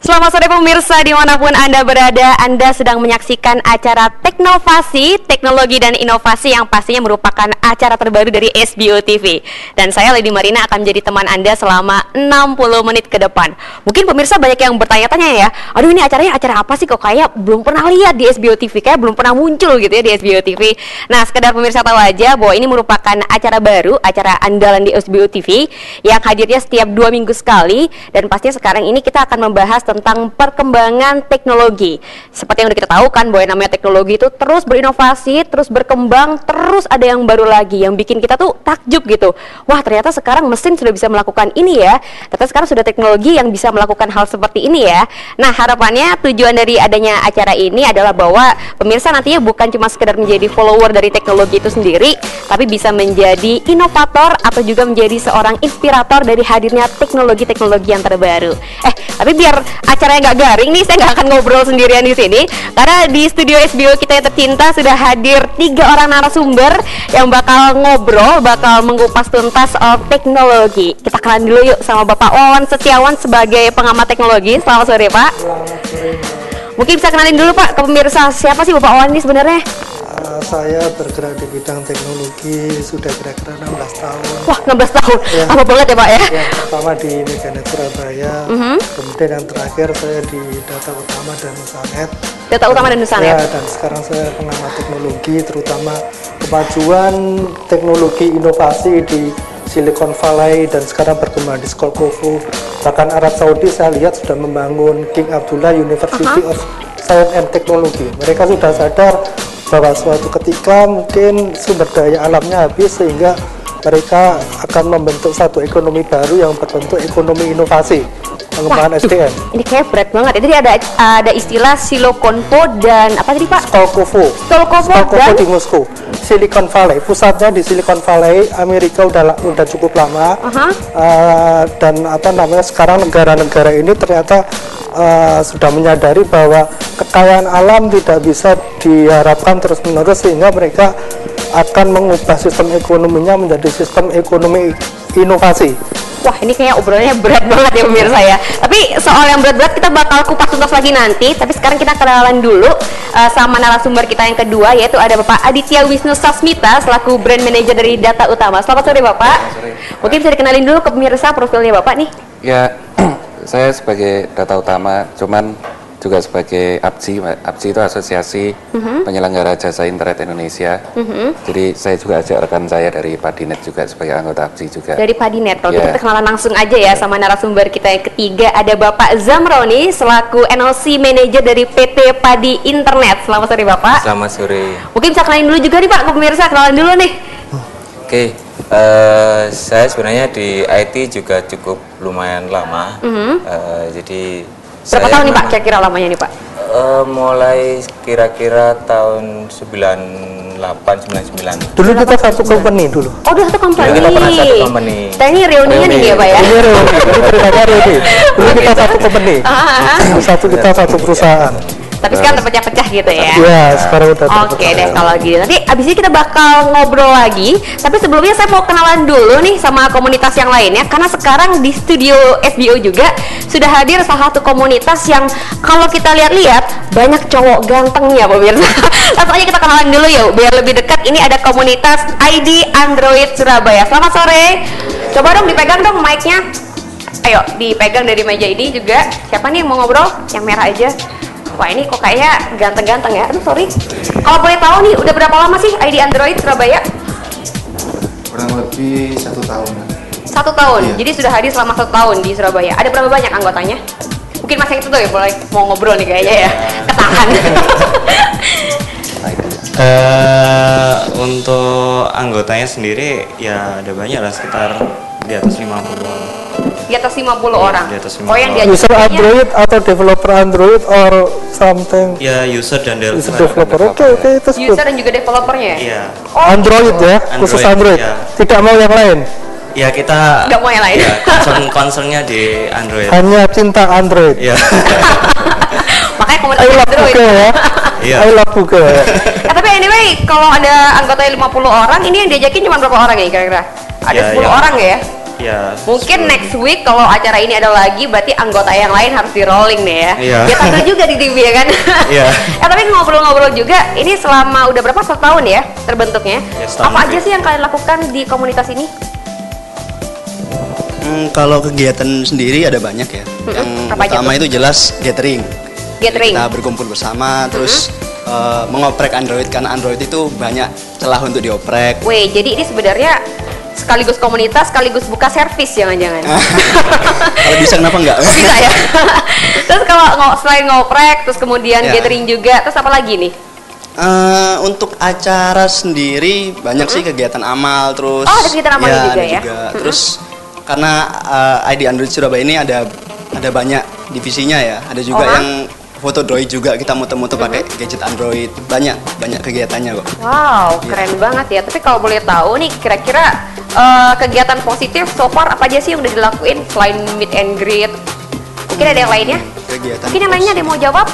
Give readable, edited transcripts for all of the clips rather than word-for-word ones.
Selamat sore pemirsa dimanapun Anda berada. Anda sedang menyaksikan acara Teknovasi, Teknologi dan Inovasi yang pastinya merupakan acara terbaru dari SBO TV. Dan saya Lady Marina akan menjadi teman Anda selama 60 menit ke depan. Mungkin pemirsa banyak yang bertanya-tanya ya, aduh ini acaranya acara apa sih, kok kayak belum pernah lihat di SBO TV, kayak belum pernah muncul gitu ya di SBO TV. Nah, sekedar pemirsa tahu aja bahwa ini merupakan acara baru, acara andalan di SBO TV yang hadirnya setiap 2 minggu sekali. Dan pastinya sekarang ini kita akan membahas tentang perkembangan teknologi. Seperti yang udah kita tahu kan, bahwa yang namanya teknologi itu terus berinovasi, terus berkembang, terus ada yang baru lagi yang bikin kita tuh takjub gitu. Wah, ternyata sekarang mesin sudah bisa melakukan ini ya. Ternyata sekarang sudah teknologi yang bisa melakukan hal seperti ini ya. Nah, harapannya tujuan dari adanya acara ini adalah bahwa pemirsa nantinya bukan cuma sekedar menjadi follower dari teknologi itu sendiri, tapi bisa menjadi inovator atau juga menjadi seorang inspirator dari hadirnya teknologi-teknologi yang terbaru. Tapi biar acaranya nggak garing nih, saya nggak akan ngobrol sendirian di sini, karena di studio SBO kita yang tercinta sudah hadir 3 orang narasumber yang bakal ngobrol, bakal mengupas tuntas soal teknologi. Kita kenalan dulu yuk sama Bapak Wawan Setiawan sebagai pengamat teknologi. Selamat sore Pak. Selamat sore. Mungkin bisa kenalin dulu Pak ke pemirsa, siapa sih Bapak Wawan ini sebenarnya? Saya bergerak di bidang teknologi sudah kira-kira 16 tahun. Wah, 16 tahun. Ya. Apa banget ya Pak ya? Yang pertama di Meganet Surabaya, kemudian yang terakhir saya di Data Utama dan Nusanet. Data Utama dan Nusanet. Ya, dan sekarang saya pengamat teknologi, terutama kemajuan teknologi inovasi di Silicon Valley dan sekarang berkembang di Skolkovo. Bahkan Arab Saudi saya lihat sudah membangun King Abdullah University of Science and Technology. Mereka sudah sadar bahwa suatu ketika mungkin sumber daya alamnya habis, sehingga mereka akan membentuk satu ekonomi baru yang berbentuk ekonomi inovasi, pengembangan SDM. Ini kayak berat banget ya. Jadi ada istilah Silokonvo dan apa tadi Pak? Skolkovo dan di Moskow. Silicon Valley, pusatnya di Silicon Valley, Amerika udah cukup lama. Dan sekarang negara-negara ini ternyata sudah menyadari bahwa kekayaan alam tidak bisa diharapkan terus-menerus, sehingga mereka akan mengubah sistem ekonominya menjadi sistem ekonomi inovasi. Wah, ini kayak obrolannya berat banget ya pemirsa ya. Tapi soal yang berat-berat kita bakal kupas tuntas lagi nanti. Tapi sekarang kita kenalan dulu sama narasumber kita yang kedua, yaitu ada Bapak Aditya Wisnu Sasmita selaku Brand Manager dari Data Utama. Selamat sore Bapak. Sore. Mungkin bisa dikenalin dulu ke pemirsa profilnya Bapak nih. Ya, saya sebagai Data Utama, cuman juga sebagai APJI. APJI itu Asosiasi Penyelenggara Jasa Internet Indonesia. Jadi saya juga ajak rekan saya dari Padinet juga sebagai anggota APJI juga. Dari Padinet. Kalau kita kenalan langsung aja ya sama narasumber kita yang ketiga, ada Bapak Zamroni selaku NOC Manager dari PT Padi Internet. Selamat sore Bapak. Selamat sore. Mungkin bisa kenalin dulu juga nih Pak ke pemirsa, kenalan dulu nih. Oke, saya sebenarnya di IT juga cukup lumayan lama. Jadi berapa tahun nih Pak kira-kira lamanya nih Pak? Mulai kira-kira tahun 98-99. Dulu kita satu company dulu. Oh, udah satu company. Kita pernah satu company. Ini reuninya nih ya Pak ya? Ini ceritanya reuni. Dulu kita satu company. Kita satu perusahaan. Tapi sekarang terpecah-pecah gitu ya? Iya, sekarang udah terpecah. Oke deh kalau gitu. Nanti abis ini kita bakal ngobrol lagi. Tapi sebelumnya saya mau kenalan dulu nih sama komunitas yang lainnya. Karena sekarang di studio SBO juga sudah hadir salah satu komunitas yang kalau kita lihat-lihat banyak cowok gantengnya pemirsa. Langsung aja kita kenalan dulu yuk biar lebih dekat. Ini ada komunitas ID Android Surabaya. Selamat sore. Coba dong dipegang dong mic-nya. Ayo dipegang dari meja ini juga. Siapa nih yang mau ngobrol? Yang merah aja. Wah, ini kok kayaknya ganteng-ganteng ya. Aduh, sorry. Kalau boleh tahu nih, udah berapa lama sih ID Android Surabaya? Kurang lebih 1 tahun. 1 tahun? Iya. Jadi sudah hadir selama 1 tahun di Surabaya. Ada berapa banyak anggotanya? Mungkin Mas yang itu tuh ya, boleh mau ngobrol nih kayaknya ya. Ketahan. Untuk anggotanya sendiri ya ada banyak lah, sekitar di atas 50. Di atas 50 orang. Di atas 50 Oh, yang orang. User Android atau developer Android or something? Ya, user dan User developer. developer. Oke, itu good. User dan juga developernya ya? Iya. Oh, Android ya, khusus Android. ya. Tidak mau yang lain. Ya, kita nggak mau yang lain. ya, concernnya di Android. Hanya cinta Android. Iya. Makanya komunitas I love Android. Google ya. Iya. I love Google ya. Tapi anyway, kalau ada anggotanya 50 orang, ini yang diajakin cuma berapa orang ya kira-kira? Ada Ya, 10 yang- orang ya? Ya. Mungkin next week kalau acara ini ada lagi, berarti anggota yang lain harus di rolling nih ya. Iya. Ya tampil juga di TV ya kan. Iya. Tapi ngobrol-ngobrol juga, ini selama udah berapa, 1 tahun ya terbentuknya? Ya, setahun Apa aja lebih. sih yang kalian lakukan di komunitas ini? Kalau kegiatan sendiri ada banyak ya. Yang Apa aja utama tuh? itu jelas gathering. Gathering. Kita berkumpul bersama, terus mengoprek Android, karena Android itu banyak celah untuk dioprek. Weh, jadi ini sebenarnya sekaligus komunitas, sekaligus buka servis jangan-jangan. Kalau bisa kenapa enggak? Bisa ya. Terus kalau selain ngoprek, terus kemudian Ya. gathering juga, terus apa lagi nih? Untuk acara sendiri banyak sih kegiatan amal, terus Oh, ada kegiatan amalnya juga ada ya? Terus karena ID Android Surabaya ini ada banyak divisinya ya. Ada juga Oh, yang foto droid juga, kita muter-muter pakai gadget Android. Banyak kegiatannya kok. Wow, keren banget ya. Tapi kalau boleh tahu nih, kira-kira kegiatan positif so far apa aja sih yang udah dilakuin selain meet and greet? Mungkin ada yang lainnya? Kegiatan Mungkin yang lainnya ada yang mau jawab?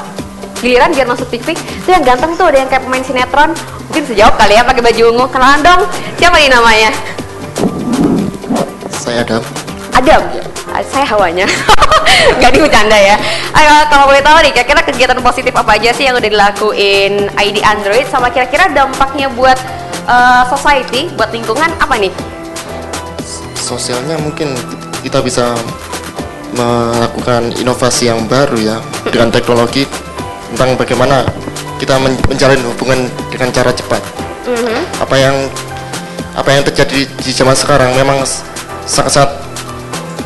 Giliran biar masuk TV. Itu yang ganteng tuh, ada yang kayak pemain sinetron. Mungkin bisa jawab kali ya pakai baju ungu. Kenalan dong. Siapa nih namanya? Saya Adam. Adam. Saya hawanya. Gak bercanda ya. Ayo, kalau boleh tahu nih, kira-kira kegiatan positif apa aja sih yang udah dilakuin ID Android, sama kira-kira dampaknya buat society, buat lingkungan apa nih? Sosialnya mungkin kita bisa melakukan inovasi yang baru ya dengan teknologi tentang bagaimana kita menjalin hubungan dengan cara cepat. Apa yang terjadi di zaman sekarang memang sangat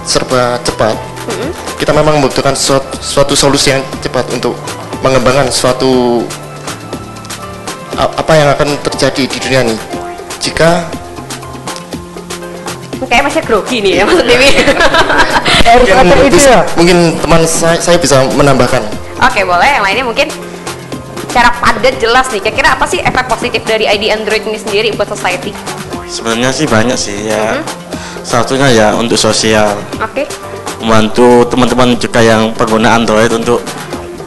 serba cepat. Kita memang membutuhkan suatu solusi yang cepat untuk mengembangkan suatu apa yang akan terjadi di dunia ini jika Kayak masih grogi nih ya Mas Dewi. Harus ada ide ya. mungkin teman saya bisa menambahkan. Oke, boleh. Yang lainnya mungkin cara padat jelas nih. Kira-kira apa sih efek positif dari ID Android ini sendiri buat society? Sebenarnya sih banyak sih ya. Satunya ya untuk sosial, Oke. membantu teman-teman juga yang pengguna Android untuk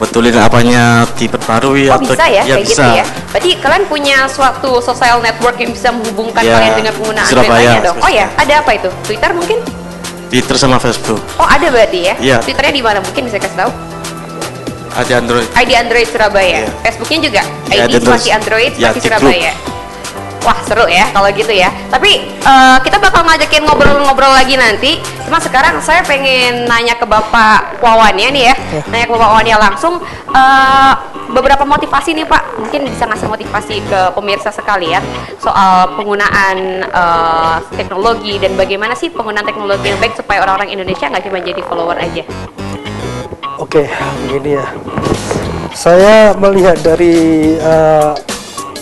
betulin apanya diperbarui Oh atau bisa ya, kayak bisa. gitu ya. Berarti kalian punya suatu social network yang bisa menghubungkan Ya, kalian dengan pengguna Android Surabaya, lainnya dong. Oh ya, ada apa itu? Twitter mungkin? Twitter sama Facebook. Oh ada berarti ya? Iya. Twitternya di mana? Mungkin bisa kasih tahu. Ada Android. ID Android Surabaya. Iya. Facebooknya juga. Ya, ID ada terus. spasi Android Ya, spasi di grup. Surabaya. Wah seru ya kalau gitu ya. Tapi kita bakal ngajakin ngobrol-ngobrol lagi nanti. Cuma sekarang saya pengen nanya ke Bapak Wawannya nih ya. Nanya ke Bapak Wawannya langsung. Beberapa motivasi nih Pak. Mungkin bisa ngasih motivasi ke pemirsa sekalian soal penggunaan teknologi dan bagaimana sih penggunaan teknologi yang baik supaya orang-orang Indonesia nggak cuma jadi follower aja. Oke, begini ya. Saya melihat dari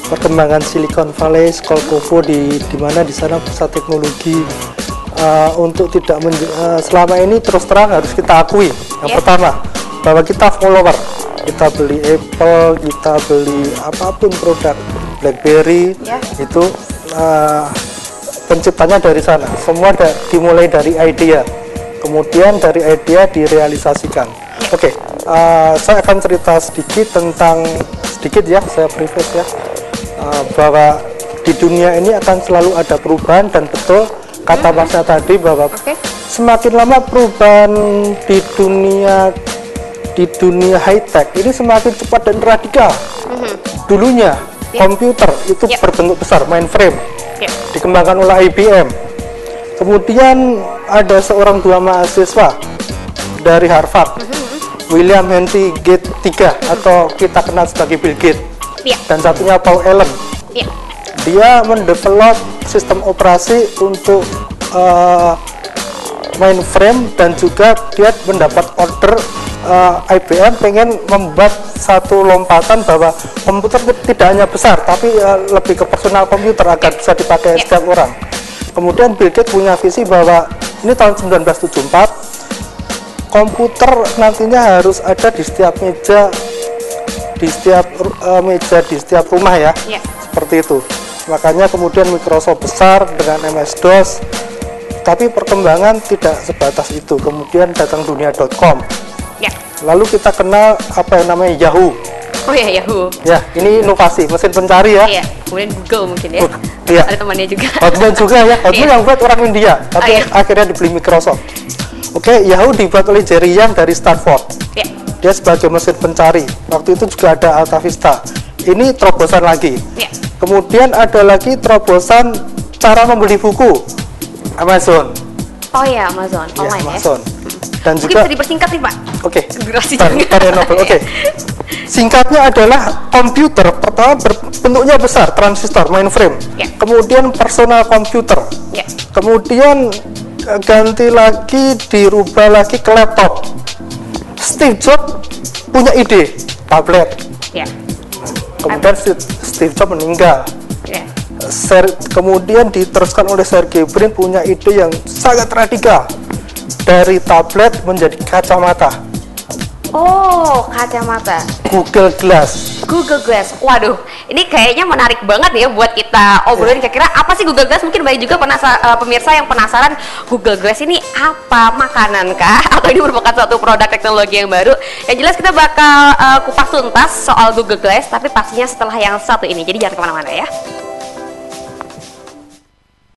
perkembangan Silicon Valley, Skolkovo di mana di sana pusat teknologi untuk tidak selama ini terus terang harus kita akui. Yang Yes. pertama, bahwa kita follower. Kita beli Apple, kita beli apapun produk BlackBerry, Ya. itu penciptanya dari sana. Semua dimulai dari idea. Kemudian dari idea direalisasikan. Oke, saya akan cerita sedikit ya, saya preface ya, bahwa di dunia ini akan selalu ada perubahan, dan betul kata Masnya tadi bahwa Oke. semakin lama perubahan di dunia high tech ini semakin cepat dan radikal. Dulunya komputer itu Yep. berbentuk besar, mainframe, Yep. dikembangkan oleh IBM. Kemudian ada dua mahasiswa dari Harvard, William Henry Gates III, atau kita kenal sebagai Bill Gates, Iya. dan satunya Paul Allen. Iya. Dia mendevelop sistem operasi untuk mainframe, dan juga dia mendapat order IBM pengen membuat satu lompatan bahwa komputer tidak hanya besar tapi lebih ke personal komputer agar bisa dipakai setiap orang. Kemudian Bill Gates punya visi bahwa ini tahun 1974 komputer nantinya harus ada di setiap meja, di setiap rumah ya. Iya. Seperti itu. Makanya kemudian Microsoft besar dengan MS-DOS, tapi perkembangan tidak sebatas itu. Kemudian datang dunia.com. Ya. Lalu kita kenal apa yang namanya Yahoo. Oh ya, Yahoo. Ya, ini inovasi mesin pencari ya. Iya, kemudian Google mungkin ya. Iya. Ada temannya juga. Hotmail juga ya. Hotmail Iya. yang buat orang India, tapi iya. akhirnya dibeli Microsoft. Oke, Yahoo dibuat oleh Jerry Yang dari Stanford. Iya. Dia sebagai mesin pencari. Waktu itu juga ada Alta Vista. Ini terobosan lagi. Iya. Kemudian ada lagi terobosan cara membeli buku. Amazon. Oh ya, Amazon Ya, online Amazon. Dan Mungkin juga bisa dipersingkat nih Pak. oke. Durasi Tar juga. ya Nobel. Oke. Singkatnya adalah komputer. Pertama bentuknya besar, transistor, mainframe. Ya. Kemudian personal computer. Ya. Kemudian ganti lagi, dirubah lagi ke laptop. Steve Jobs punya ide, tablet. Ya. Kemudian Steve Jobs meninggal. Ya. Kemudian diteruskan oleh Sergey Brin punya ide yang sangat radikal. Dari tablet menjadi kacamata. Oh, kacamata. Google Glass. Google Glass. Waduh, ini kayaknya menarik banget ya buat kita obrolin. Kira-kira apa sih Google Glass? Mungkin banyak juga pemirsa yang penasaran Google Glass ini apa? Makanan kah? Atau ini merupakan suatu produk teknologi yang baru? Yang jelas kita bakal kupas tuntas soal Google Glass, tapi pastinya setelah yang satu ini. Jadi jangan kemana-mana ya.